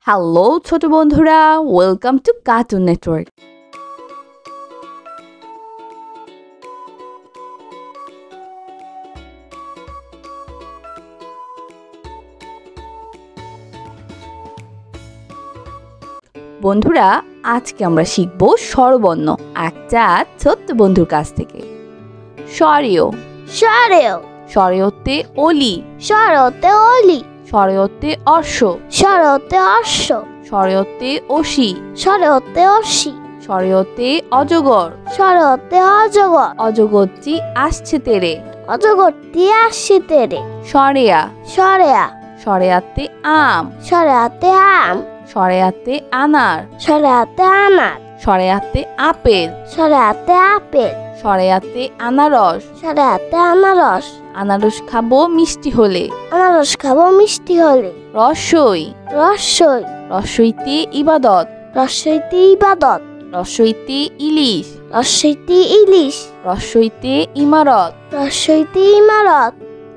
Hello ছোট বন্ধুরা, welcome to cartoon network. বন্ধুরা, আজকে আমরা শিখব স্বরবর্ণ একটা ছোট্ট বন্ধুর কাছ থেকে। স্বরেয় স্বরেয় স্বরেয়তে অলি, স্বরতে অলি, স্বরেয়তে অশ্ব, স্বরতে অশ্ব, স্বরেয়তে অসি, স্বরতে অসি, স্বরেয়তে অজগর, স্বরতে অজগর, অজগরটি আসছে তেরে। অজগরটি আসছে তেরে। স্বরেয়া স্বরেয়া স্বরেয়াতে আম, স্বরেয়াতে আম, স্বরেয়াতে আনার, স্বরেয়াতে আনার, স্বরেয়াতে আপেল, স্বরেয়াতে আপেল, স্বরেয়াতে আনারস। স্বরেয়াতে আনারস। আনারস খাবো মিষ্টি হলে। আনারস খাবো মিষ্টি হলে। রসই রসই রসইতে ইবাদত, রসইতে ইবাদত, রসইতে ইলিশ, রসইতে ইলিশ, রসইতে ইমারত, রসইতে ইমারত,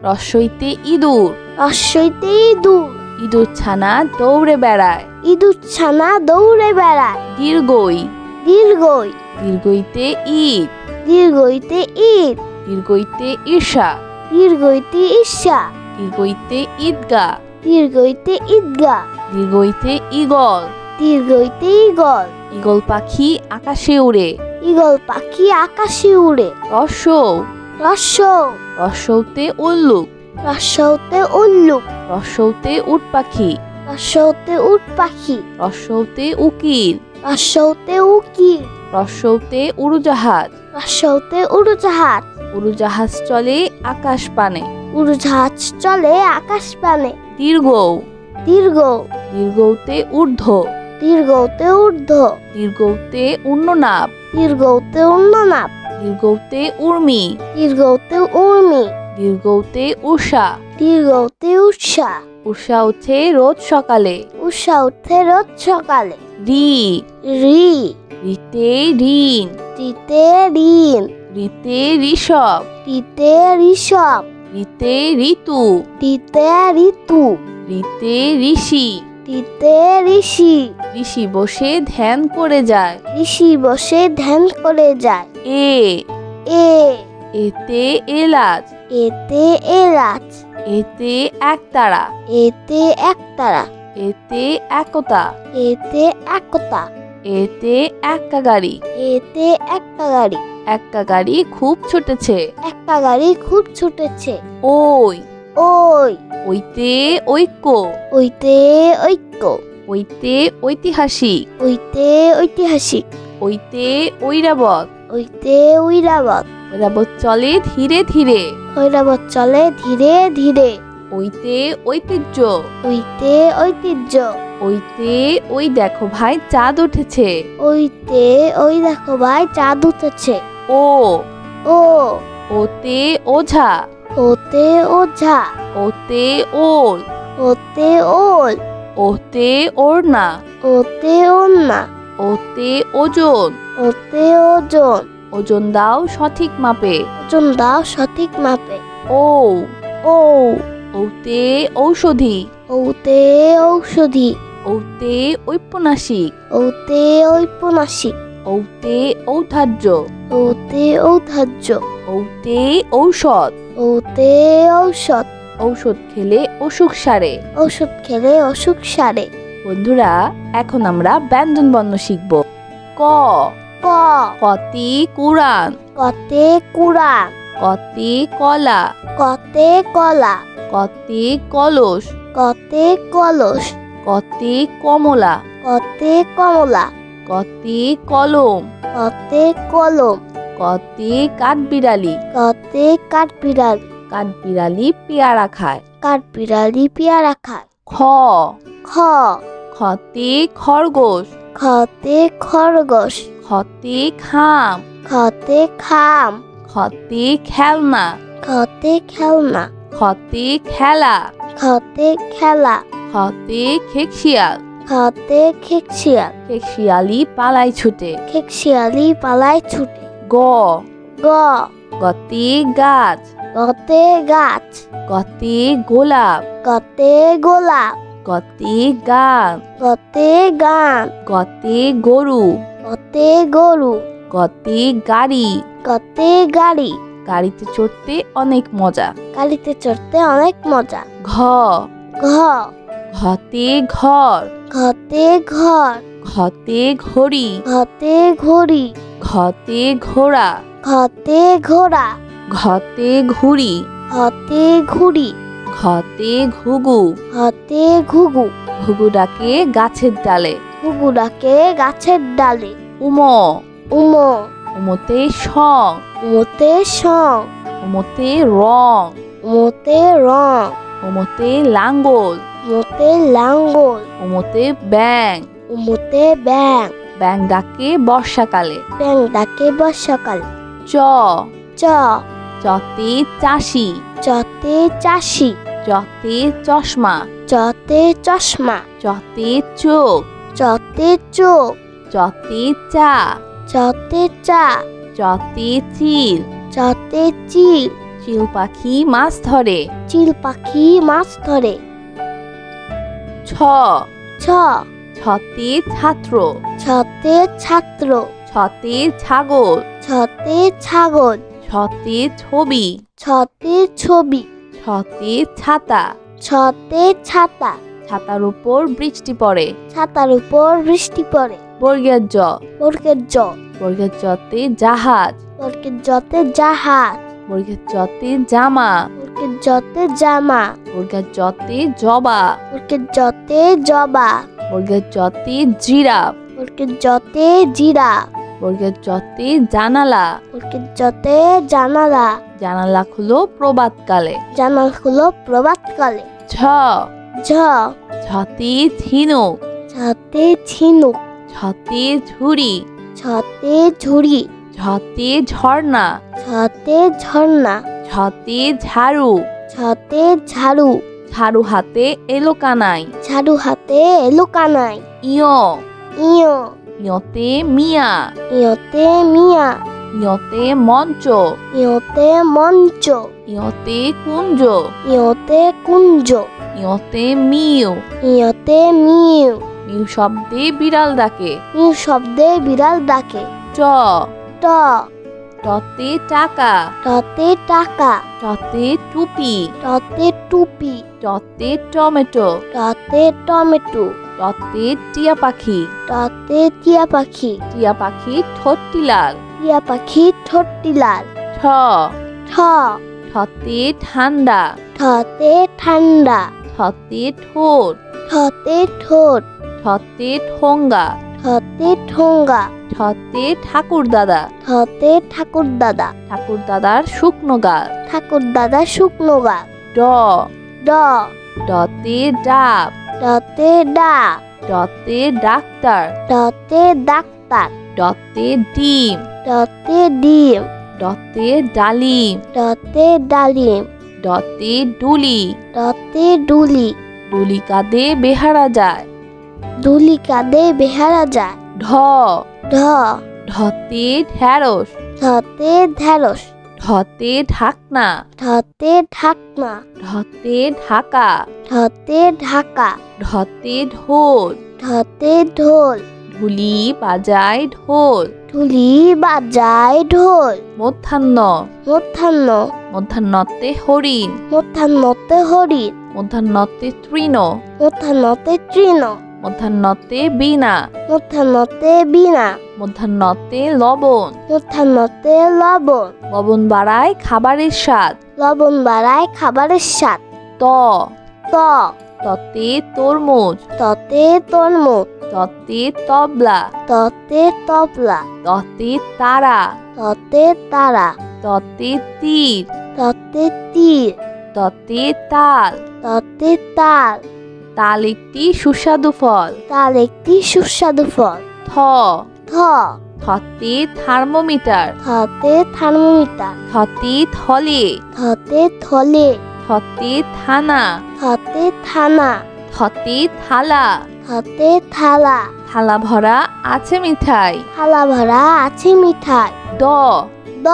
রসইতে ইঁদুর, রসইতে ইঁদুর, ইঁদুর ছানা দৌড়ে বেড়ায়। ইঁদুর ছানা দৌড়ে বেড়ায়। দীর্ঘই দীর্ঘই দীর্ঘইতে ঈদ, দীর্ঘইতে ঈদ, দীর্ঘইতে ঈর্ষা, দীর্ঘইতে ঈর্ষা, দীর্ঘইতে ঈদগাহ, দীর্ঘইতে ঈদগাহ, দীর্ঘইতে ঈগল, দীর্ঘইতে ঈগল, ঈগল পাখি আকাশে উড়ে। ঈগল পাখি আকাশে উড়ে। রসৌ রসৌ রসৌতে উল্লুক, রসৌতে উল্লুক, রসৌতে উট পাখি, রসৌতে উট পাখি, রসৌতে উকিল, রসৌতে উকিল, রসৌতে উড়োজাহাজ, রসৌতে উড়োজাহাজ, উড়োজাহাজ চলে আকাশ পানে। উড়োজাহাজ চলে আকাশ পানে। দীর্ঘ দীর্ঘ দীর্ঘতে ঊর্ধ্ব, দীর্ঘতে ঊর্ধ্ব, দীর্ঘতে উন্ননাব, দীর্ঘতে উন্ননাব, দীর্ঘতে উর্মি, দীর্ঘতে উর্মি, দীর্ঘতে উষা। দীর্ঘতে উষা। উষা উঠে রোজ সকালে। উষা উঠে রোজ সকালে। রি রি রিতে ঋণ, রিতে ঋণ, রিতে ঋষভ, রিতে ঋষভ, রিতে ঋতু, রিতে ঋতু, রিতে ঋষি। রিতে ঋষি। ঋষি বসে ধ্যান করে যায়। ঋষি বসে ধ্যান করে যায়। এ এ এতে এলাচ, এতে এলাচ, এতে একতারা, এতে একতারা, এতে একতা, এতে একতা, এতে এক্কা গাড়ি। এতে একটা গাড়ি। এক্কা গাড়ি খুব ছুটেছে। একটা গাড়ি খুব ছুটেছে। ওই ওই ওইতে ঐক্য, ওইতে ঐক্য, ওইতে ঐতিহাসিক, ওইতে ঐতিহাসিক, ওইতে ঐরাবত। ওইতে ঐরাবত। ঐরাবত চলে ধীরে ধীরে। ঐরাবত চলে ধীরে ধীরে। ওইতে ঐতিহ্য, ওইতে ঐতিহ্য, ওইতে ওই দেখো ভাই চাঁদ উঠেছে। ওইতে ওই দেখো ভাই চাঁদ উঠেছে। ও ও ওতে ওঝা, ওতে ওঝা, ওতে ওল, ওতে ওল, ওতে ওড়না, ওতে ওন্না, ওতে ওজন। ওতে ওজন। ওজন দাও সঠিক মাপে। ওজন দাও সঠিক মাপে। ও ও ওতে ঔষধি, ওতে ঔষধি, ওতে ঔপন্যাসিক, ওতে ঔপন্যাসিক, ওতে ঔদার্য, ওতে ঔদার্য, ওতে ঔষধ। ওতে ঔষধ। ঔষধ খেলে অসুখ সারে। ওষুধ খেলে অসুখ সারে। বন্ধুরা, এখন আমরা ব্যঞ্জন বর্ণ শিখব। ক ক কতি কুরআন, কতে কুরআন, কতি কলা, কতে কলা, কতি কলস, কতে কলস, কতি কমলা, কতে কমলা, কতি কলম, কতে কলম, কতি কাঠবিড়ালি। কতে কাঠবিড়ালি। কাঠবিড়ালি পেয়ারা খায়। কাঠবিড়ালি পেয়ারা খায়। খ খ খতি খরগোশ, খতে খরগোশ, খতি খাম, খতে খাম, খতি খেলনা, খতে খেলনা, খতি খেলা, খতে খেলা, খতি খেকশিয়াল। খতে খেকশিয়াল। খেকশিয়ালি পালায় ছুটে। খেকশিয়ালি পালায় ছুটে। গ গ গতি গাছ, গতে গাছ, গতি গোলাপ, গতে গোলাপ, গতে গান। গতে গান। গতে গরু। গতে গরু। গতে গাড়ি। গতে গাড়ি। গাড়িতে চড়তে অনেক মজা। গাড়িতে চড়তে অনেক মজা। ঘ। ঘ। ঘতে ঘর। ঘতে ঘর। ঘতে ঘড়ি। ঘতে ঘড়ি। ঘতে ঘোড়া। ঘতে ঘোড়া। ঘতে ঘুড়ি। ঘতে ঘুড়ি। ঘতে ঘুঘু। ঘতে ঘুঘু। ঘুঘু ডাকে গাছের ডালে। ঘুঘু ডাকে গাছের ডালে। উম। উম। উমতে সং। উমতে সং। উমতে রং। উমতে রং। উমতে লাঙ্গল। উমতে লাঙ্গল। উমতে ব্যাং। উমতে ব্যাং। ব্যাং ডাকে বর্ষাকালে। ব্যাং ডাকে বর্ষাকালে। চ। চ। চতে চাষি। চতে চাষি। চতে চশমা। চতে চশমা। চতে চোখ। চতে চোখ। চতে চা। চতে চা। চতে চিল। চতে চিল। চিল পাখি মাছ ধরে। চিল পাখি মাছ ধরে। ছ। ছ। ছতে ছাত্র। ছতে ছাত্র। ছতে ছাগল। ছতে ছাগল। ছতে ছবি। ছতে ছবি। ছতে ছাতা। ছতে ছাতা। ছাতার উপর বৃষ্টি পড়ে। ছাতার উপর বৃষ্টি পড়ে। বর্গের জ। বর্গের জ। বর্গের জতে জাহাজ। বর্গের জতে জাহাজ। বর্গের জতে জামা। বর্গের জতে জামা। বর্গের জতে জবা। বর্গের জতে জবা। বর্গের জতে জিরাফ। বর্গের জতে জিরাফ। বর্গের জতে জানালা। বর্গের জতে জানালা। জানালা খুলো প্রভাতকালে। জানালা হলো প্রভাতকালে। ঝ। ঝ। ঝতে ঝিনুক। ছতে ঝিনুক। ঝতে ঝুড়ি। ছতে ঝুড়ি। ঝতে ঝর্ণা। ছতে ঝর্ণা। ঝতে ঝাড়ু। ছতে ঝাড়ু। ঝাড়ু হাতে এলো কানাই। ঝাড়ু হাতে এলো কানাই। ইয়। ইয়। ইয়তে মিয়া। ইয়তে মিয়া। ইয়তে মঞ্চ। ইয়তে মঞ্চ। ইয়তে কুঞ্জ। ইয়তে কুঞ্জ। ইয়তে মিউ। ইয়তে মিউ। মিউ শব্দে বিড়াল ডাকে। মিউ শব্দে বিড়াল ডাকে। ট। ট। টতে টাকা। টতে টাকা। টতে টুপি। টতে টুপি। টতে টমেটো। টতে টমেটো। টতে টিয়া পাখি। টতে টিয়া পাখি। টিয়া পাখি ঠোঁটটি লাল। টিয়া পাখি ঠোঁটটি লাল। ঠ। ঠ। ঠতে ঠান্ডা। ঠতে ঠান্ডা। ঠতে ঠোঁট। ঠতে ঠোঁট। ঠতে ঠোঙ্গা। ঠতে ঠোঙ্গা। ঠতে ঠাকুর দাদা। ঠতে ঠাকুর দাদা। ঠাকুর দাদার শুকনো গাল। ঠাকুর দাদা শুকনো গাল। ড। ড। ডতে ডাব। ডতে ডাব। ডতে ডাক্তার। ডতে ডাক্তার। ডতে ডিম। ডতে ডিম। ডতে ডালিম। ডতে ডালিম। ডতে ডুলি। ডতে ডুলি। ডুলি কাঁধে বেহারা যায়। ডুলি কাঁধে বেহারা যায়। ঢ। ঢ। ঢতে ঢেঁড়স। ঢতে ঢেঁড়স। ঢতে ঢাকনা। ঢতে ঢাকনা। ঢতে ঢাকা। ঢতে ঢাকা। ঢতে ঢোল। ঢতে ঢোল। ঢুলি বাজায় ঢোল। ঢুলি বাজায় ঢোল। মধ্যাহ্ন। মধ্যাহ্ন। মধ্যাহ্নতে হরিণ। মধ্যাহ্নতে হরিণ। মধ্যাহ্নতে তৃণ। মধ্যাহ্নতে তৃণ। মধ্যাহ্নতে বীণা। মধ্যাহ্নতে বীণা। মধ্যাহ্নতে লবণ। মধ্যাহ্নতে লবণ। লবণ বাড়ায় খাবারের স্বাদ। লবণ বাড়ায় খাবারের স্বাদ। ত। ত। ততে তরমুজ। ততে তরমুজ। ততে তবলা। ততে তবলা। ততে তারা। ততে তারা। ততে তীর। ততে তীর। ততে তাল। ততে তাল। তাল একটি সুস্বাদু ফল। তাল একটি সুস্বাদু ফল। থ। থ। থতে থার্মোমিটার। থতে থার্মোমিটার। থতে থলে। থতে থলে। থতে থানা। থতে থানা। থতে থালা। থতে থালা। থালা ভরা আছে মিঠাই। থালা ভরা আছে মিঠাই। দ। দ।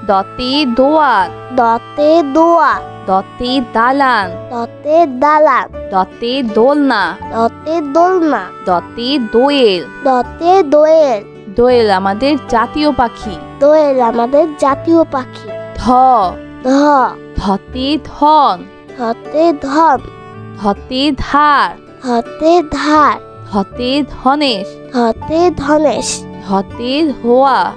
দতে দোয়াত। দতে দোয়াত। দতে দালান, দতে দালান, দতে দোলনা, দতে দোলনা, দতে দোয়েল। দতে দোয়েল। দোয়েল আমাদের জাতীয় পাখি। দোয়েল আমাদের জাতীয় পাখি। ধ, ধ, ধতে ধন, ধতে ধন, ধতে ধার, ধতে ধার, ধতে ধনেশ, ধতে ধনেশ, ধতে ধোয়া,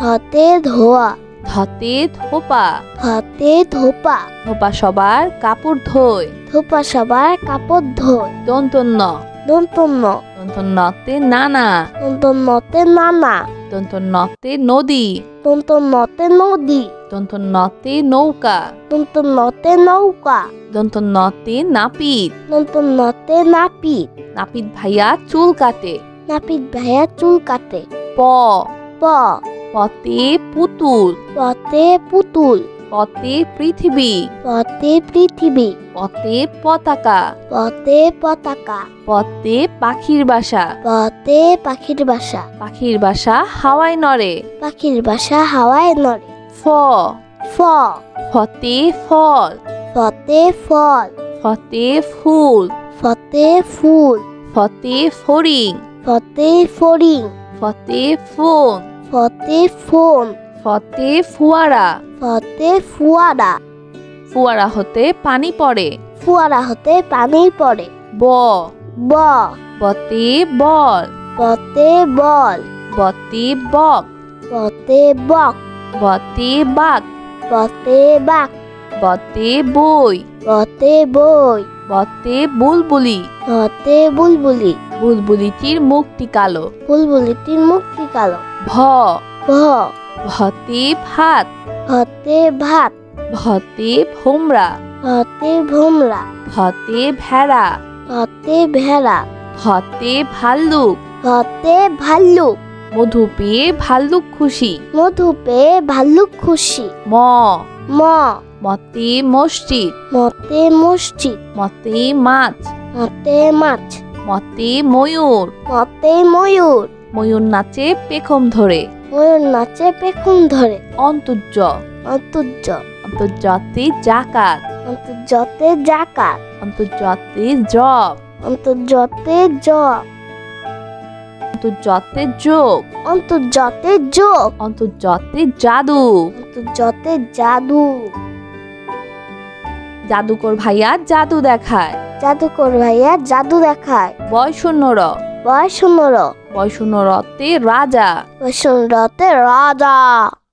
ধতে ধোয়া, ধতে ধোপা। ধতে ধোপা। ধোপা সবার কাপড় ধোয়। ধোপা সবার কাপড় ধোয়। দন্তন্য, দন্তন্য, দন্তন্যতে নানা, দন্তন্যতে নানা, দন্তন্যতে নদী, দন্তন্যতে নদী, দন্তন্যতে নৌকা, দন্তন্যতে নৌকা, দন্তন্যতে নাপিত। দন্তন্যতে নাপিত। নাপিত ভাইয়া চুল কাটে। নাপিত ভাইয়া চুল কাটে। প, প, পতে পুতুল, পতে পুতুল, পতে পৃথিবী, পতে পৃথিবী, পতে পতাকা, পতে পতাকা, পতে পাখির বাসা, পতে পাখির বাসা, পাখির বাসা হাওয়ায় নড়ে। পাখির বাসা হাওয়ায় নড়ে। ফ, ফ, ফতে ফল, ফতে ফল, ফতে ফুল, ফতে ফুল, ফতে ফড়িং, ফতে ফড়িং, ফতে ফোন, ফতে ফোন, ফতে ফুয়ারা। ফতে ফুয়ারা। ফুয়ারা হতে পানি পড়ে। ফুয়ারা হতে পানি পড়ে। ব, ব, বতে বল, বতে বল, বতে বক, বতে বক, বতে বাক, বতে বাক, বতে বই, বতে বই, বতে বুলবুলি। বতে বুলবুলি। বুলবুলিটির মুখটি কালো। বুলবুলিটির মুখটি কালো। ভ, ভ, ভতে ভাত, ভতে ভাত, ভতে ভোমরা, ভতে ভোমরা, ভতে ভেড়া, ভতে ভেড়া, ভতে ভাল্লুক। ভতে ভাল্লুক। মধু পেয়ে ভাল্লুক খুশি। মধু পেয়ে ভাল্লুক খুশি। ম, ম, মতে মসজিদ, মতে মসজিদ, মতে মাছ, মতে মাছ, মতে ময়ূর। মতে ময়ূর। ময়ূর নাচে পেখম ধরে। ময়ূর নাচে পেখম ধরে। অন্তর্য, অন্তর্য, অন্তর্জাতে জাকাত, অন্তর্জতে জাকাত, অন্তর্জাতে জব, অন্তর্জতে জব, অন্তর্জাতে যোগ, অন্তর্জতে যোগ, অন্তর্জাতে জাদু। অন্তর্জতে জাদু। জাদুকর ভাইয়া জাদু দেখায়। জাদুকর ভাইয়া জাদু দেখায়। বয়শূন্যর, বয়সুন্নর, বয়শূন্যরতে রাজা, বসুন্ধরতে রাজা,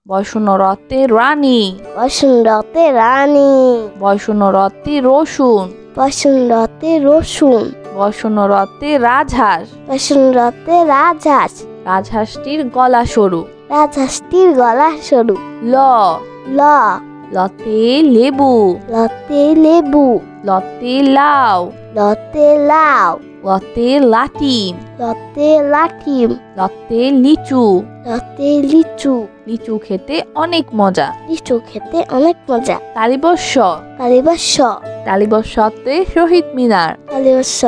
বয়শূন্যরতে রানী, বসুন্ধরতে রানী, বয়শূন্যরতে রসুন, বসুন্ধরতে রসুন, বয়শূন্যরতে রাজহাঁস। বসুন্ধরতে রাজহাঁস, রাজহাঁসটির গলা সরু। রাজহাঁসটির গলা সরু। ল, ল, লতে লেবু, লতে লেবু, লতে লাউ, লতে লাউ, লতে লাটিম, লতে লাঠিম, লতে লিচু। লতে লিচু। লিচু খেতে অনেক মজা। লিচু খেতে অনেক মজা। তালিবস্য, কালীবর্ষ, তালিবস্যতে শহীদ মিনার, কালীবর্ষ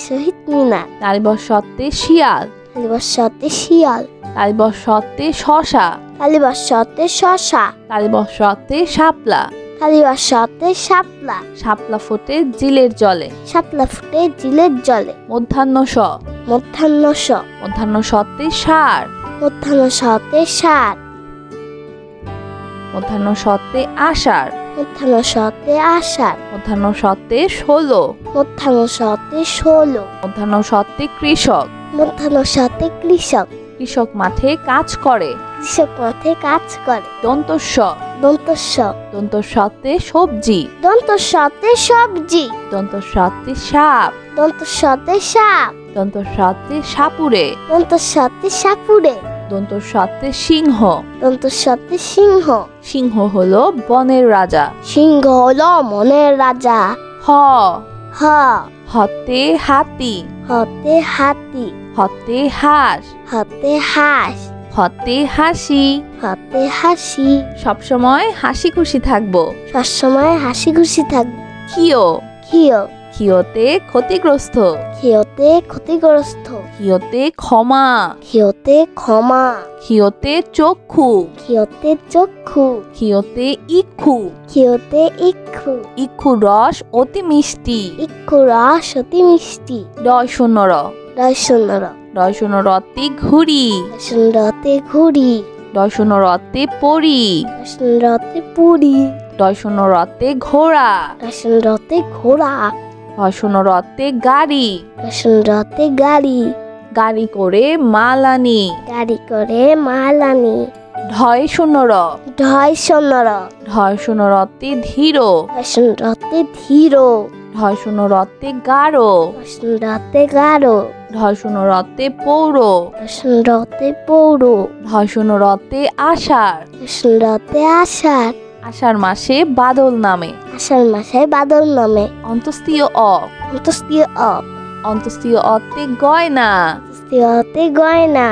শহীদ মিনার, তালিবস্যতে শিয়াল, কালীবর্ষতে শিয়াল, তালিবস্যতে শশা, কালীবর্ষতে শশা, তালিবস্যতে শাপলা। কালীবর্ষতে শাপলা, শাপলা ফোটে জিলের জলে। শাপলা ফুটে জিলের জলে। মধ্যাহ্ন স, মধ্যাহ্ন স, মধ্যাহ্ন সতে সার, মধ্যাহ্ন সতে সার, মধ্যাহ্ন সতে আষাঢ়, মধ্যাহ্ন সতে আষাঢ়, মধ্যাহ্ন সতে 16, মধ্যাহ্ন সতে 16, মধ্যাহ্ন সতে কৃষক। মধ্যাহ্ন সতে কৃষক, কৃষক মাঠে কাজ করে। কৃষক মাঠে কাজ করে। দন্তস্ব, দন্তস্ব, দন্তস্বতে সবজি, দন্তস্বতে সবজি, দন্তস্বতে সাপ, দন্তস্বতে সাপ, দন্তস্বতে সাপুরে, দন্তস্বতে সাপুরে, দন্তস্বতে সিংহ। দন্তস্বতে সিংহ। সিংহ হলো বনের রাজা। সিংহ হলো মনের রাজা। হ, হ, হতে হাতি, হতে হাতি, হতে হাঁস, হতে হাঁস, হতে হাসি। হতে হাসি। সবসময় হাসি খুশি থাকবো। সবসময় হাসি খুশি থাকবে। কিও, কিও, ক্ষিয়তে ক্ষতিগ্রস্ত, ক্ষিয়তে ক্ষতিগ্রস্ত, ক্ষিয়তে ক্ষমা, ক্ষিয়তে ক্ষমা, ক্ষিয়তে চক্ষু, ক্ষিয়তে চক্ষু, ক্ষিয়তে ইক্ষু, ক্ষিয়তে ইক্ষু, ইক্ষু রস অতি মিষ্টি, ইক্ষু রস অতি মিষ্টি, ডয় শূন্য র, ডয় শূন্য র, ডয় শূন্য রতে ঘুড়ি, ডয় শূন্য রতে ঘুড়ি, ডয় শূন্য রতে পরি, ডয় শূন্য রতে পুরি, ডয় শূন্য রতে ঘোড়া, ডয় শূন্য রতে ঘোড়া, ডয় শূন্য রতে গাড়ি, ডয় শূন্য রতে গাড়ি, গাড়ি করে মাল আনি, গাড়ি করে মাল আনি, ঢয় শূন্য র, ঢয় শূন্য র, ঢয় শূন্য রতে ধীর, ডয় শূন্য রতে ধীর, ঢয় শূন্য রতে গাঢ়, ডয় শূন্য রতে গাঢ়, ঢয় শূন্য রতে পৌর, ডয় শূন্য রতে পৌর, ঢয় শূন্য রতে আষাঢ়, ডয় শূন্য রতে আষাঢ়, আষাঢ় মাসে বাদল নামে, আষাঢ় মাসে বাদল নামে, অন্তস্তীয় অ, অন্তস্তীয় অ, অন্তস্তীয় অতে গয়না, অন্তস্তীয় অতে গয়না,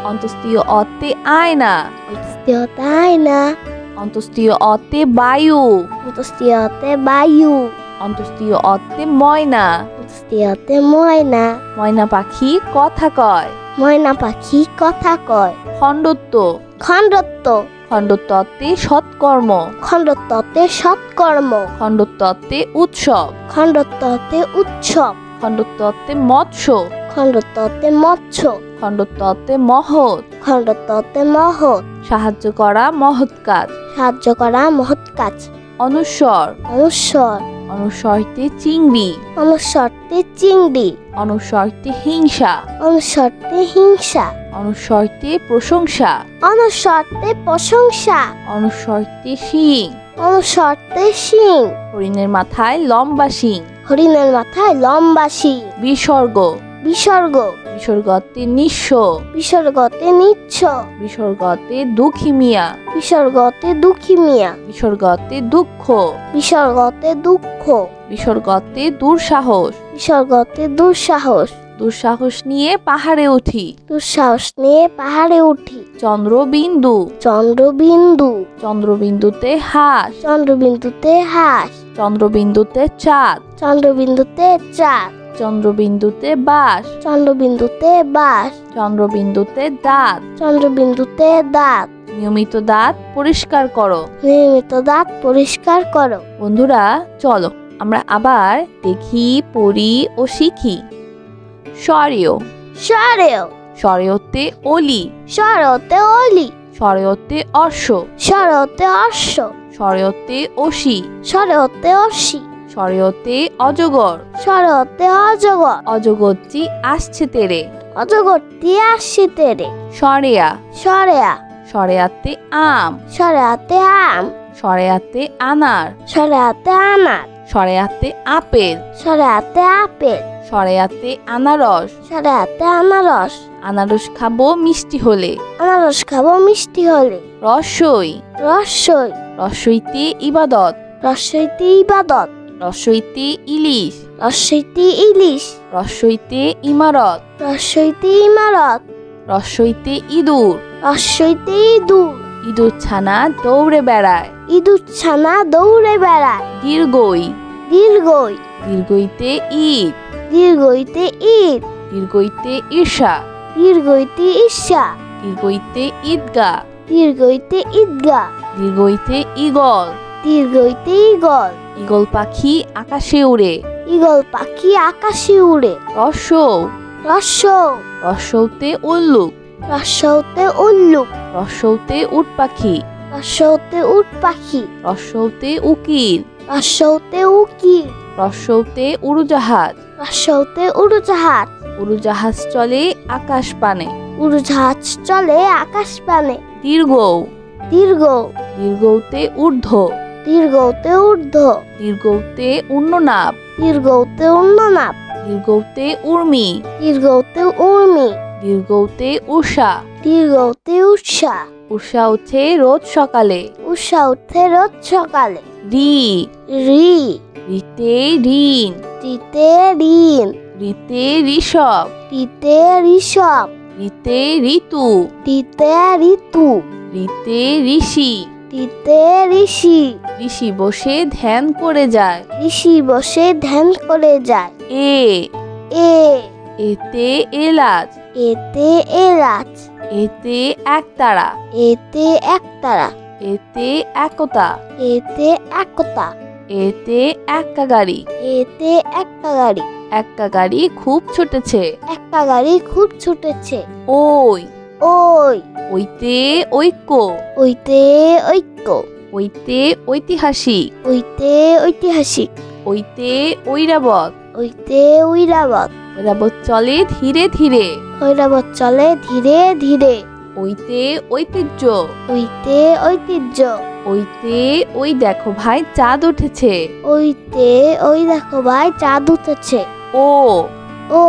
অন্তস্তীয় অতে আয়না, অন্তস্তীয় অতে আয়না, অন্তস্তীয় অতে বায়ু, অন্তস্তীয় অতে বায়ু, অন্তস্তীয় অতে ময়না, অন্তস্তীয় অতে ময়না, ময়না পাখি কথা কয়, ময়না পাখি কথা কয়, খণ্ডত্ব, খণ্ডত্ব, খণ্ডত্বতে সৎকর্ম, খণ্ডত্বতে সৎকর্ম, খণ্ডত্বতে উৎসব, খণ্ডত্বতে উৎসব, খণ্ডত্বতে মৎস্য, খণ্ডত্বতে মৎস্য, খণ্ডত্বতে মহৎ, খণ্ডত্বতে মহৎ, সাহায্য করা মহৎ কাজ, সাহায্য করা মহৎ কাজ, অনুস্বর, অনুস্বর, অনুস্বরতে চিংড়ি, অনুস্বরতে চিংড়ি, অনুস্বরতে হিংসা, অনুস্বরতে হিংসা, অনুস্বরতে প্রশংসা, অনুস্বরতে প্রশংসা, অনুস্বরতে শিং, অনুস্বরতে শিং, হরিণের মাথায় লম্বা শিং, হরিণের মাথায় লম্বা শিং, বিসর্গ, বিসর্গ, বিসর্গতে নিঃস্ব, বিসর্গতে নিচ্ছ, বিসর্গতে দুঃখী মিয়া, বিসর্গতে দুঃখী মিয়া, বিসর্গতে দুঃখ, বিসর্গতে দুঃখ, বিসর্গতে দুঃসাহস, বিসর্গতে দুঃসাহস, দুঃসাহস নিয়ে পাহাড়ে উঠি, দুঃসাহস নিয়ে পাহাড়ে উঠি, চন্দ্রবিন্দু, চন্দ্রবিন্দু, চন্দ্রবিন্দুতে হাঁস, চন্দ্রবিন্দুতে হাঁস, চন্দ্রবিন্দুতে চাঁদ, চন্দ্রবিন্দুতে চাঁদ, চন্দ্রবিন্দুতে বাঁশ, চন্দ্রবিন্দুতে বাঁশ, চন্দ্রবিন্দুতে দাঁত, চন্দ্রবিন্দুতে দাঁত, নিয়মিত দাঁত পরিষ্কার করো। নিয়মিত দাঁত পরিষ্কার করো। বন্ধুরা চলো আমরা আবার দেখি, পড়ি ও শিখি। স্বরেয়, স্বরেয়, স্বরেয়তে অলি, স্বরতে অলি, স্বরেয়তে অশ্ব, স্বরতে অশ্ব, স্বরেয়তে অসি, স্বরতে অসি, স্বরেয়তে অজগর, স্বরতে অজগর, অজগরটি আসছে তেরে, অজগরটি আসছে তেরে, স্বরেয়া, স্বরেয়া, স্বরেয়াতে আম, স্বরেয়াতে আম, স্বরেয়াতে আনার, স্বরেয়াতে আনার, স্বরেয়াতে আপেল, স্বরেয়াতে আপেল, স্বরেয়াতে আনারস, স্বরেয়াতে আনারস, আনারস খাবো মিষ্টি হলে, আনারস খাবো মিষ্টি হলে, রসই, রসই, রসইতে ইবাদত, রসইতে ইবাদত, রসইতে ইলিশ, রসইতে ইলিশ, রসইতে ইমারত, রসইতে ইমারত, রসইতে ইঁদুর, রসইতে ইঁদুর, ইঁদুর ছানা দৌড়ে বেড়ায়, ইঁদুর ছানা দৌড়ে বেড়ায়, দীর্ঘই, দীর্ঘই, দীর্ঘইতে ঈদ, দীর্ঘইতে ঈদ, দীর্ঘইতে ঈর্ষা, দীর্ঘইতে ঈর্ষা, দীর্ঘইতে ঈদগাহ, দীর্ঘইতে ঈদগাহ, দীর্ঘইতে ঈগল, দীর্ঘইতে ঈগল, ঈগল পাখি আকাশে উড়ে, ঈগল পাখি আকাশে উড়ে, রসৌ, রসৌ, রসৌতে উল্লুক, রসৌতে উল্লুক, রসৌতে উট পাখি, রসৌতে উট পাখি, রসৌতে উকিল, রসৌতে উকিল, রসৌতে উড়োজাহাজ, রসৌতে উড়োজাহাজ, উড়োজাহাজ চলে আকাশ পানে, উড়োজাহাজ চলে আকাশ পানে, দীর্ঘ, দীর্ঘ, দীর্ঘতে ঊর্ধ্ব, দীর্ঘতে ঊর্ধ্ব, দীর্ঘতে উন্ননাভ, দীর্ঘতে উন্ননাভ, দীর্ঘতে উর্মি, দীর্ঘতে উর্মি, দীর্ঘতে উষা, দীর্ঘতে উষা, উষা উঠে রোজ সকালে, উষা উঠে রোজ সকালে, রি, রি, রিতে ঋণ, রিতে ঋণ, রিতে ঋষভ, রিতে ঋষভ, রিতে ঋতু, রিতে ঋতু, রিতে ঋষি, রিতে ঋষি, ঋষি বসে ধ্যান করে যায়। ঋষি বসে ধ্যান করে যায়। এ এ এতে এলাচ। এতে এলাচ। এতে একতারা। এতে একতারা। এতে একতা। এতে একতা। এতে এক্কা গাড়ি। এতে একটা গাড়ি। এক্কা গাড়ি খুব ছুটেছে। একটা গাড়ি খুব ছুটেছে। ওই ওই ওইতে ঐক্য। ওইতে ঐক্য। ওইতে ঐতিহাসিক। ওইতে ঐতিহাসিক। ওইতে ঐরাবত। ওইতে ঐরাবত। ঐরাবত চলে ধীরে ধীরে। ঐরাবত চলে ধীরে ধীরে। ওইতে ঐতিহ্য। ওইতে ঐতিহ্য। ওইতে ওই দেখো ভাই চাঁদ উঠেছে। ওইতে ওই দেখো ভাই চাঁদ উঠেছে। ও ও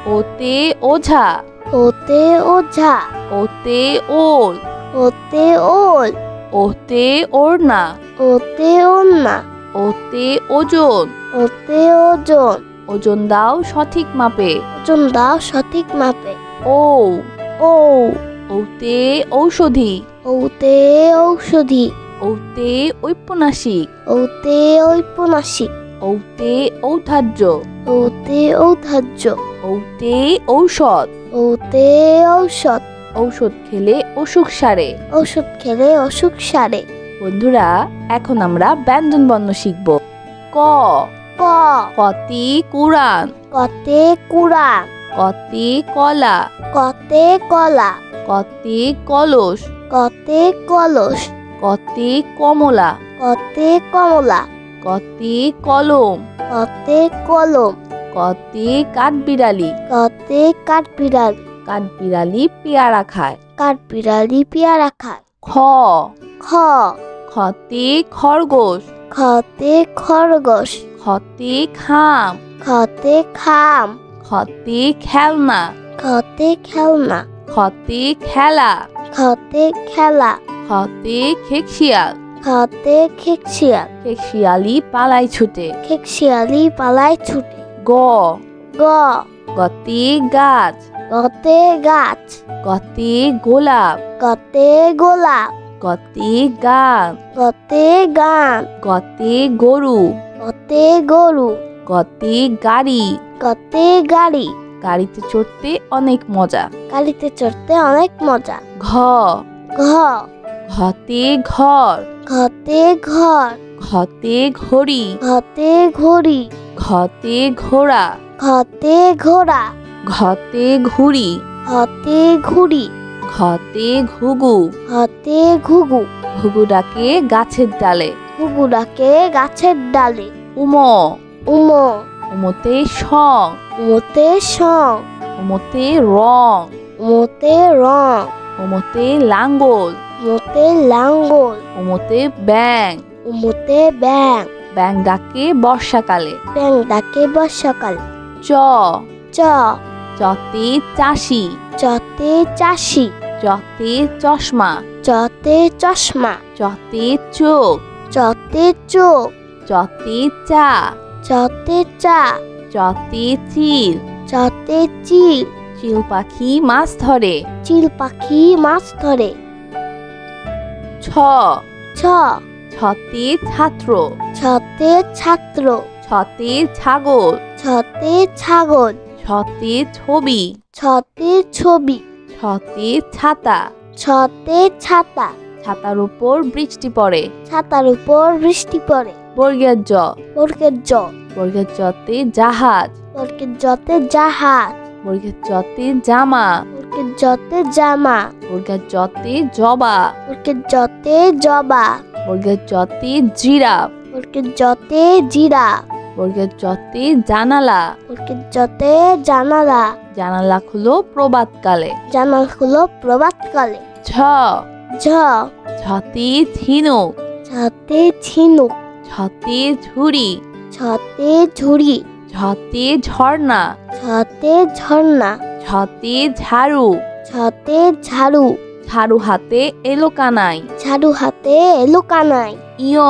ওতে ওঝা। ওতে ওঝা। ওতে ওল। ওতে ওল। ওতে ওড়না। ওতে ওন্না। ওতে ওজন। ওতে ওজন। ওজন দাও সঠিক মাপে। ওজন দাও সঠিক মাপে। ও ও ওতে ঔষধি। ওতে ঔষধি। ওতে ঔপন্যাসিক। ওতে ঔপন্যাসিক। ওতে ঔদার্য। ওতে ঔদার্য। ওতে ঔষধ। ওতে ঔষধ। ঔষধ খেলে অসুখ সারে। ওষুধ খেলে অসুখ সারে। বন্ধুরা, এখন আমরা ব্যঞ্জন বর্ণ শিখব। ক ক কতি কুরআন। কতে কুরআন। কতি কলা। কতে কলা। কতি কলস। কতে কলস। কতি কমলা। কতে কমলা। কতি কলম। কতে কলম। কতি কাঠবিড়ালি। কতে কাঠবিড়ালি। কাঠবিড়ালি পেয়ারা খায়। কাঠবিড়ালি পেয়ারা খায়। খ খ খতি খরগোশ। খতে খরগোশ। খতি খাম। খতে খাম। খতি খেলনা। খতে খেলনা। খতি খেলা। খতে খেলা। খতি খেকশিয়াল। খতে খেকশিয়াল। খেকশিয়ালি পালাই ছুটে। খেকশিয়ালি পালায় ছুটে। গ গ গতি গাছ। গতে গাছ। গতি গোলাপ। গতে গোলাপ। গতি গান। গতে গান। গতি গরু। গতে গরু। গতি গাড়ি। গতে গাড়ি। গাড়িতে চড়তে অনেক মজা। গাড়িতে চড়তে অনেক মজা। ঘ ঘ ঘতে ঘর। ঘতে ঘর। ঘতে ঘড়ি। ঘতে ঘড়ি। ঘতে ঘোড়া। ঘতে ঘোড়া। ঘতে ঘুড়ি। ঘতে ঘুড়ি। ঘতে ঘুঘু। ঘতে ঘুঘু। ঘুঘু ডাকে গাছের ডালে। ঘুঘু ডাকে গাছের ডালে। উম উম উমতে সং। উমতে সং। উমতে রং। উমতে রং। উমতে লাঙ্গল। উমতে লাঙ্গল। উমতে ব্যাং। উমতে ব্যাং। ব্যাং ডাকে বর্ষাকালে। ব্যাং ডাকে বর্ষাকালে। চ চ চতে চাষি। চতে চাষি। চতে চশমা। চতে চশমা। চতে চোখ। চতে চোখ। চতে চা। চতে চা। চতে চিল। চতে চিল। চিল পাখি মাছ ধরে। চিল পাখি মাছ ধরে। ছ ছ ছতে ছাত্র। ছতে ছাত্র। ছতে ছাগল। ছতে ছাগল। ছতে ছবি। ছতে ছবি। ছতে ছাতা। ছতে ছাতা। ছাতার উপর বৃষ্টি পড়ে। ছাতার উপর বৃষ্টি পড়ে। বর্গের জ। বর্গের জ। বর্গের জতে জাহাজ। বর্গের জতে জাহাজ। বর্গের জতে জামা। বর্গের জতে জামা। বর্গের জতে জবা। বর্গের জতে জবা। বর্গের জতে জিরাফ। বর্গের জতে জিরাফ। বর্গের জতে জানালা। বর্গের জতে জানালা। জানালা খুলো প্রভাতকালে। জানালা হলো প্রভাতকালে। ঝ ঝ ঝতে ঝিনুক। ছতে ঝিনুক। ঝতে ঝুড়ি। ছতে ঝুড়ি। ঝতে ঝর্ণা। ছতে ঝর্ণা। ঝতে ঝাড়ু। ছতে ঝাড়ু। ঝাড়ু হাতে এলো কানাই। ঝাড়ু হাতে এলো কানাই। ইয়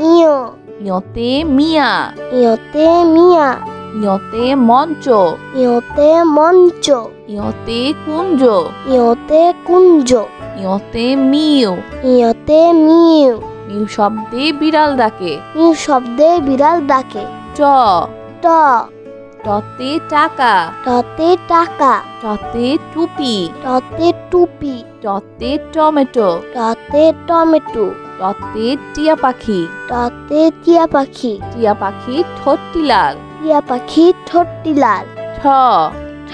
ইয় ইয়তে মিয়া। ইয়তে মিয়া। ইয়তে মঞ্চ। ইয়তে মঞ্চ। ইয়তে কুঞ্জ। ইয়তে কুঞ্জ। ইয়তে মিউ। ইয়তে মিউ। মিউ শব্দে বিড়াল ডাকে। মিউ শব্দে বিড়াল ডাকে। ট ট টতে টাকা। টতে টাকা। টতে টুপি। টতে টুপি। টতে টমেটো। টতে টমেটো। টতে টিয়া পাখি। টতে টিয়া পাখি। টিয়া পাখি ঠোঁটটি লাল। টিয়া পাখি ঠোঁটটি লাল। ঠ ঠ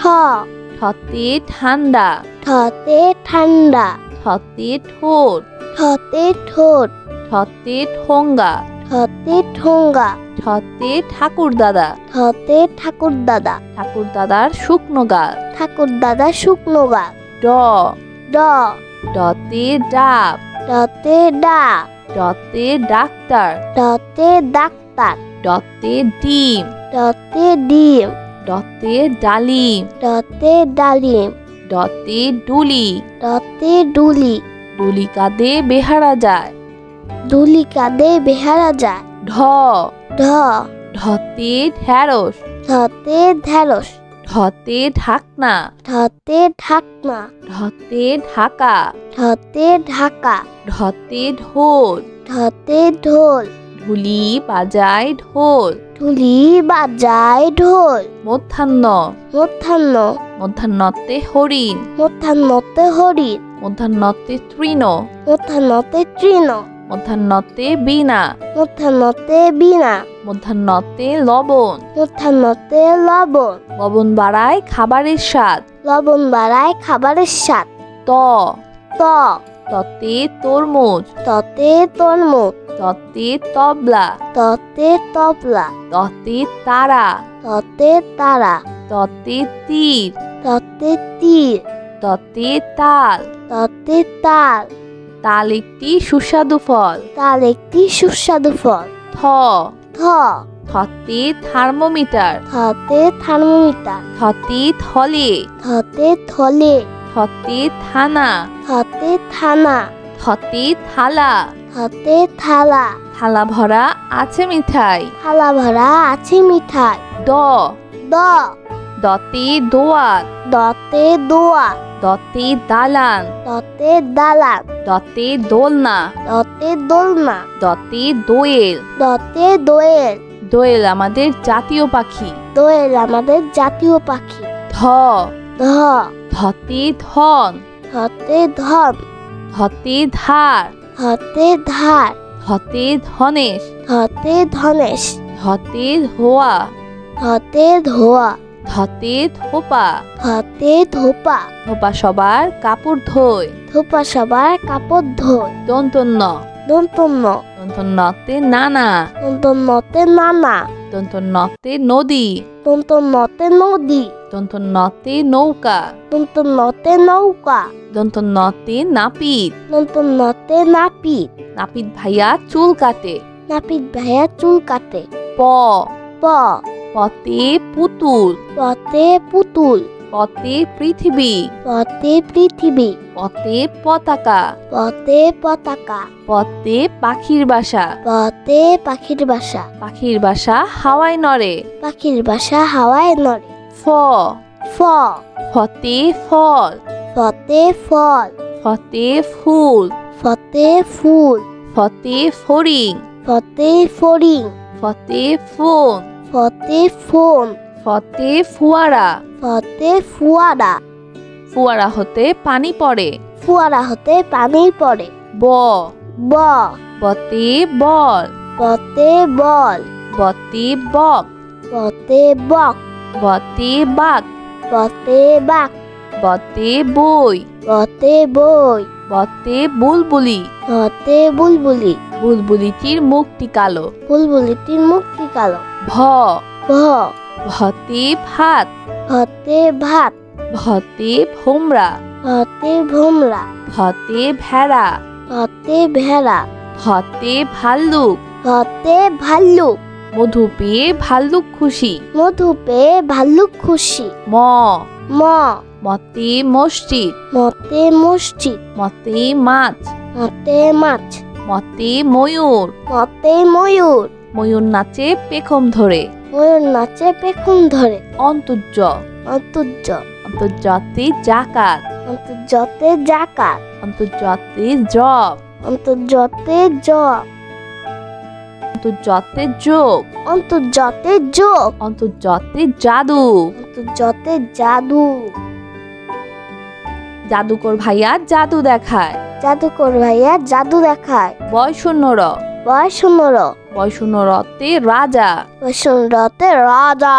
ঠতে ঠান্ডা। ঠতে ঠান্ডা। ঠতে ঠোঁট। ঠতে ঠোঁট। ঠতে ঠোঙ্গা। ঠতে ঠোঙ্গা। ঠতে ঠাকুর দাদা। ঠতে ঠাকুর দাদা। ঠাকুর দাদার শুকনো গাল। ঠাকুর দাদা শুকনো গাল। ড ড ডতে ডাব। ডতে ডাক। ডতে ডাক্তার। ডতে ডাক্তার। ডতে ডিম। ডতে ডিম। ডতে ডালিম। ডতে ডালিম। ডতে ডুলি। ডতে ডুলি। ডুলি কাঁধে বেহারা যায়। ডুলি কাঁধে বেহারা যায়। ঢ ঢ ঢতে ঢেঁড়স। ঢতে ঢেঁড়স। ঢতে ঢাকনা। ঢতে ঢাকনা। ঢতে ঢাকা। ঢতে ঢাকা। ঢতে ঢোল। ঢতে ঢোল। ঢুলি বাজায় ঢোল। ঢুলি বাজায় ঢোল। মধ্যাহ্ন মধ্যাহ্ন। মধ্যাহ্নতে হরিণ। মধ্যাহ্নতে হরিণ। মধ্যাহ্নতে তৃণ। মধ্যাহ্নতে তৃণ। মধ্যাহ্নতে বীণা। মধ্যাহ্নতে বীণা। মধ্যাহ্নতে লবণ। মধ্যাহ্নতে লবণ। লবণ বাড়ায় খাবারের স্বাদ। লবণ বাড়ায় খাবারের স্বাদ। ত ত ততে তরমুজ। ততে তরমুজ। ততে তবলা। ততে তবলা। ততে তারা। ততে তারা। ততে তীর। ততে তীর। ততে তাল। ততে তাল। তাল একটি সুস্বাদু ফল। তাল একটি সুস্বাদু ফল। থ থ থতে থার্মোমিটার। থতে থার্মোমিটার। থতে থলে। থতে থলে। থতে থানা। থতে থানা। থতে থালা। থতে থালা। থালা ভরা আছে মিঠাই। থালা ভরা আছে মিঠাই। দ দ দতে দোয়াত। দতে দোয়া। দতে দালান। দতে দালান। দতে দোলনা। দতে দোলনা। দতে দোয়েল। দতে দোয়েল। দোয়েল আমাদের জাতীয় পাখি। দোয়েল আমাদের জাতীয় পাখি। ধ ধ ধতে ধন। ধতে ধন। ধতে ধার। ধতে ধার। ধতে ধনেশ। ধতে ধনেশ। ধতে ধোয়া। ধতে ধোয়া। ধতে ধোপা। ধতে ধোপা। ধোপা সবার কাপড় ধোয়। ধোপা সবার কাপড় ধোয়। দন্তন্য দন্তন্য। দন্তন্যতে নানা। দন্তন্যতে নানা। দন্তন্যতে নদী। দন্তন্যতে নদী। দন্তন্যতে নৌকা। দন্তন্যতে নৌকা। দন্তন্যতে নাপিত। দন্তন্যতে নাপিত। নাপিত ভাইয়া চুল কাটে। নাপিত ভাইয়া চুল কাটে। প প পতে পুতুল। পতে পুতুল। পতে পৃথিবী। পতে পৃথিবী। পতে পতাকা। পতে পতাকা। পতে পাখির বাসা। পতে পাখির বাসা। পাখির বাসা হাওয়ায় নড়ে। পাখির বাসা হাওয়ায় নড়ে। ফ ফ ফতে ফল। ফতে ফল। ফতে ফুল। ফতে ফুল। ফতে ফড়িং। ফতে ফড়িং। ফতে ফোন। ফতে ফোন। ফতে ফুয়ারা। ফতে ফুয়ারা। ফুয়ারা হতে পানি পড়ে। ফুয়ারা হতে পানি পড়ে। ব ব বতে বল। বতে বল। বতে বক। বতে বক। বতে বাক। বতে বাক। বতে বই। বতে বই। বতে বুলবুলি। বতে বুলবুলি। বুলবুলিটির মুখটি কালো। বুলবুলিটির মুখটি কালো। ভ ভ ভতে ভাত। ভতে ভাত। ভতে ভোমরা। ভতে ভোমরা। ভতে ভেড়া। ভতে ভেড়া। ভতে ভাল্লুক। ভতে ভাল্লুক। মধু পেয়ে ভাল্লুক খুশি। মধু পেয়ে ভাল্লুক খুশি। ম ম মতে মসজিদ। মতে মসজিদ। মতে মাছ। মতে মাছ। মতে ময়ূর। মতে ময়ূর। ময়ূর নাচে পেখম ধরে। ময়ূর নাচে পেখম ধরে। অন্তর্য অন্তর্য। অন্তর্জাতে জাকাত। অন্তর্জতে জাকাত। অন্তর্জাতে জব। অন্তর্জতে যোগ। অন্তর্জতে যোগ। অন্তর্জতে যোগ। অন্তর্জতে জাদু। অন্তর্জতে জাদু। জাদুকর ভাইয়া জাদু দেখায়। জাদুকর ভাইয়া জাদু দেখায়। বয় শূন্য র। বয় শূন্য র। বয় শূন্য রতে রাজা। বসুন্ধরতে রাজা।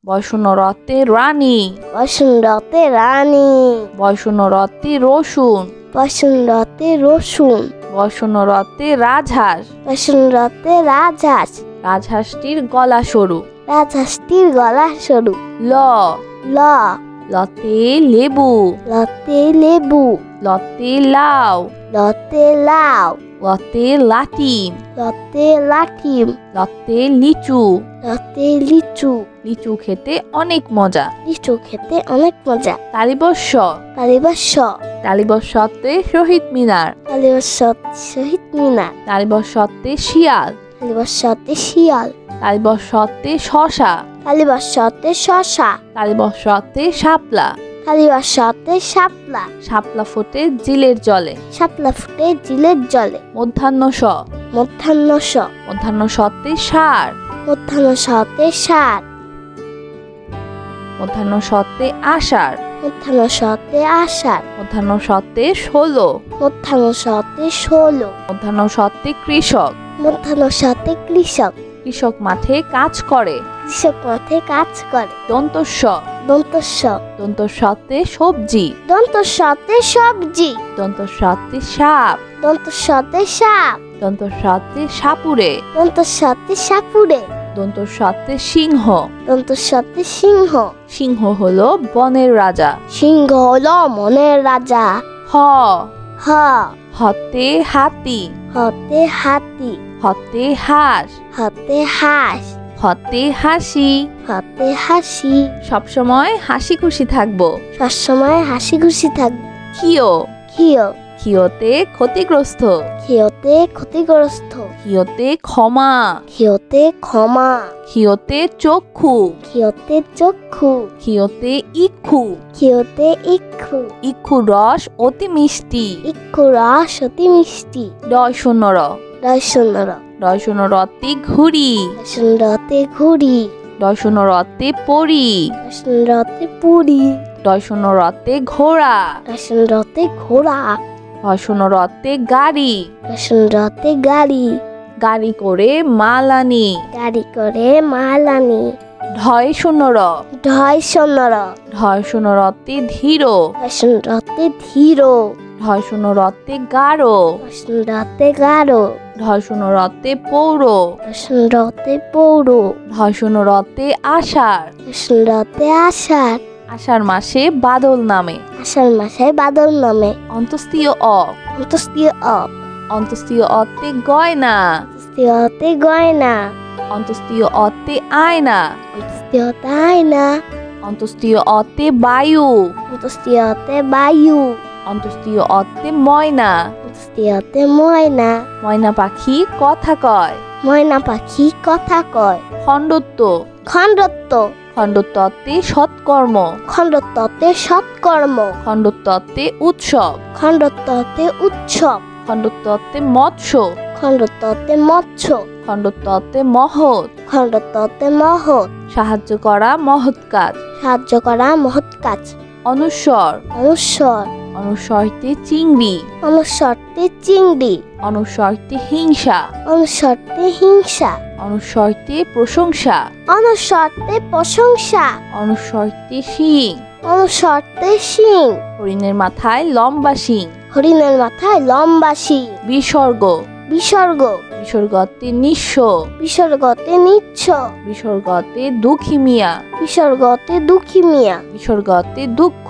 বয় শূন্য রতে রানী। বসুন্ধরতে রানী। বয় শূন্য রতে রসুন। বসুন্ধরতে রসুন। বয় শূন্য রতে রাজহাঁস। বসুন্ধরতে রাজহাঁস। রাজহাঁসটির গলা সরু। রাজহাঁসটির গলা সরু। ল। ল। লতে লেবু। লতে লেবু। লতে লাউ। লতে লাউ। লতে লাটিম। লতে লাঠিম। লতে লিচু। লতে লিচু। লিচু খেতে অনেক মজা। লিচু খেতে অনেক মজা। তালিবস্য। তালিবস্য। তালিবস্যতে শহীদ মিনার। তালিবস্যতে শহীদ মিনার। তালিবস্যতে শিয়াল। তালিবস্যতে শিয়াল। তালিবস্যতে শশা। তালিবস্যতে শশা। তালিবস্যতে শাপলা। তালিবস্যতে শাপলা। শাপলা ফোটে জিলের জলে। শাপলা ফুটে জিলের জলে। মধ্যাহ্ন স। মধ্যাহ্ন স। মধ্যাহ্ন সতে সার। মধ্যাহ্ন সতে সার। মধ্যাহ্ন সতে আষাঢ়। মধ্যাহ্ন সতে আষাঢ়। মধ্যাহ্ন সতে 16। মধ্যাহ্ন সতে 16। মধ্যাহ্ন সতে কৃষক। মধ্যাহ্ন সতে কৃষক। কৃষক মাঠে কাজ করে। কৃষক মাঠে কাজ করে। দন্তস্ব। দন্তস্ব। দন্তস্বতে সবজি। দন্তস্বতে সবজি। দন্তস্বতে সাপ। দন্তস্বতে সাপ। দন্তস্বতে সাপুরে। দন্তস্বতে সাপুরে। দন্তস্বতে সিংহ। দন্তস্বতে সিংহ। সিংহ হলো বনের রাজা। সিংহ হলো মনের রাজা। হ। হ। হতে হাতি। হতে হাতি। হতে হাঁস। হতে হাঁস। হতে হাসি। হতে হাসি। সবসময় হাসি খুশি থাকবো। সবসময় হাসি খুশি থাকবে। ক্ষিয়। ক্ষিয়। ক্ষিয়তে ক্ষতিগ্রস্ত। ক্ষিয়তে ক্ষতিগ্রস্ত। ক্ষিয়তে ক্ষমা। ক্ষিয়তে ক্ষমা। ক্ষিয়তে চক্ষু। ক্ষিয়তে চক্ষু। ক্ষিয়তে ইক্ষু। ক্ষিয়তে ইক্ষু। ইক্ষু রস অতি মিষ্টি। ইক্ষু রস অতি মিষ্টি। ডয় শূন্য র। ডয় শূন্য র। ডয় শূন্য রতে ঘুড়ি। শূন্যতে ঘুড়ি। ডয় শূন্য রতে পরি। শূন্যতে পুরি। ডয় শূন্য রতে ঘোড়া। শূন্যতে ঘোড়া। ডয় শূন্য রতে গাড়ি। শূন্যতে গাড়ি। গাড়ি করে মাল আনি। গাড়ি করে মাল আনি। ঢয় শূন্য র। ঢয় শূন্য র। ঢয় শূন্য রতে ধীর। শূন্যতে ধীর। ঢয় শূন্য রতে গাঢ়। শূন্যতে গাঢ়। ঢয় শূন্য রতে পৌর। শূন্যতে পৌর। ঢয় শূন্য রতে আষাঢ়। শূন্যতে আষাঢ়। আষাঢ় মাসে বাদল নামে। আষাঢ় মাসে বাদল নামে। অন্তস্তীয় অ। অন্তস্তীয় অ। অন্তস্তীয় অতে গয়না। অন্তস্তীয়তে গয়না। অন্তস্তীয় অতে আয়না। অন্তস্তীয়তে আয়না। অন্তস্তীয় অতে বায়ু। অন্তস্তীয়তে বায়ু। অন্তস্তীয় অতে ময়না। অন্তস্তীয়তে ময়না। ময়না পাখি কথা কয়। ময়না পাখি কথা কয়। খণ্ডত্ব। খণ্ডত্ব। খণ্ডত্বতে সৎকর্ম। খণ্ডত্বতে সৎকর্ম। খণ্ডত্বতে উৎসব। খণ্ডত্বতে উৎসব। খণ্ডত্বতে মৎস্য। খণ্ডত্বতে মৎস্য। খণ্ডত্বতে মহৎ। খণ্ডত্বতে মহৎ। সাহায্য করা মহৎ কাজ। সাহায্য করা মহৎ কাজ। অনুস্বর। অনুস্বর। অনুস্বরতে চিংড়ি। অনুস্বরতে চিংড়ি। অনুস্বরতে হিংসা। অনুস্বরতে হিংসা। অনুস্বরতে প্রশংসা। অনুস্বরতে প্রশংসা। অনুস্বরতে শিং। অনুস্বরতে শিং। হরিণের মাথায় লম্বা শিং। হরিণের মাথায় লম্বা শিং। বিসর্গ। বিসর্গ। বিসর্গতে নিঃস্ব। বিসর্গতে নিচ্ছ। বিসর্গতে দুঃখী মিয়া। বিসর্গতে দুঃখী মিয়া। বিসর্গতে দুঃখ।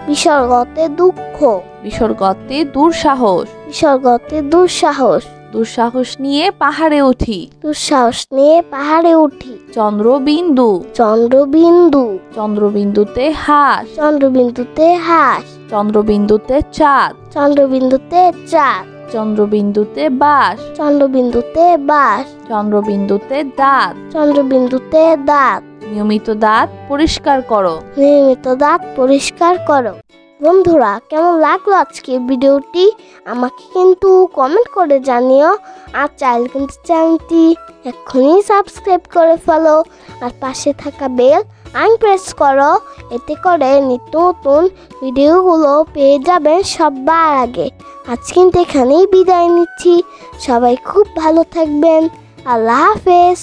বিসর্গতে দুঃখ। বিসর্গতে দুঃসাহস। বিসর্গতে দুঃসাহস। দুঃসাহস নিয়ে পাহাড়ে উঠি। দুঃসাহস নিয়ে পাহাড়ে উঠি। চন্দ্রবিন্দু। চন্দ্রবিন্দু। চন্দ্রবিন্দুতে হাঁস। চন্দ্রবিন্দুতে হাঁস। চন্দ্রবিন্দুতে চাঁদ। চন্দ্রবিন্দুতে চাঁদ। চন্দ্রবিন্দুতে বাঁশ। চন্দ্রবিন্দুতে বাঁশ। চন্দ্রবিন্দুতে দাঁত। চন্দ্রবিন্দুতে দাঁত। নিয়মিত দাঁত পরিষ্কার করো। নিয়মিত দাঁত পরিষ্কার করো। বন্ধুরা, কেমন লাগলো আজকে ভিডিওটি আমাকে কিন্তু কমেন্ট করে জানিও। আর চাইলে কিন্তু চ্যানেলটি এক্ষুনি সাবস্ক্রাইব করে ফেলো আর পাশে থাকা বেল আইকন প্রেস করো। এতে করে নিত্য নতুন ভিডিওগুলো পেয়ে যাবেন সবার আগে। আজ কিন্তু এখানেই বিদায় নিচ্ছি। সবাই খুব ভালো থাকবেন। আল্লাহ হাফেজ।